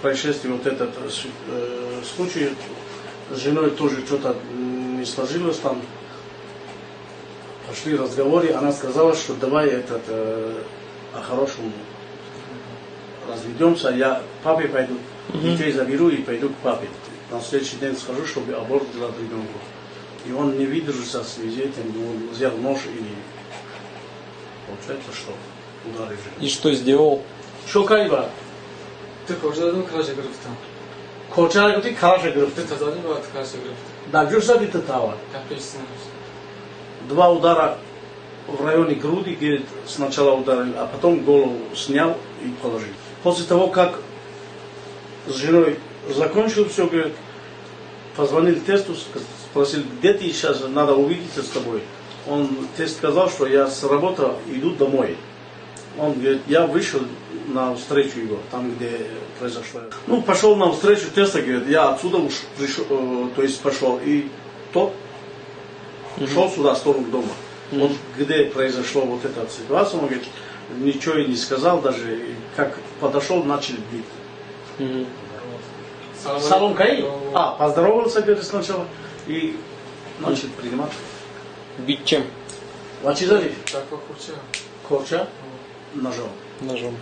происшествие, вот этот случай, с женой тоже что-то не сложилось там. Пошли разговоры, она сказала, что давай о хорошем разведемся, я к папе пойду, детей заберу и пойду к папе. На следующий день схожу, чтобы аборт сделать ребенку. И он не выдержал свидетелем, он взял нож и получается, что ударил жену. И что сделал? Шокайба. Ты кожадан краше грифтам. Кочарга ты краше Ты грифты. тазани баат краше грифт. Да, джурса ты тава. Капесин. 2 удара в районе груди, говорит, сначала ударил, а потом голову снял и положил. После того, как с женой закончил все, говорит, позвонил тесту, спросил, где ты сейчас, надо увидеться с тобой. Он тест сказал, что я с работы иду домой. Он говорит, я вышел на встречу его, там, где произошло. Ну, пошел на встречу теста, говорит, я отсюда уж пришел, то есть пошел. И тот шел сюда, в сторону дома. Вот где произошло вот эта ситуация, он говорит, ничего и не сказал, даже как подошел, начал бить. Салон Каи? Поздоровался, говорит, сначала и начал принимать. Бить чем? Вачизали? Так, курча. Корча? Ножом. Ножом.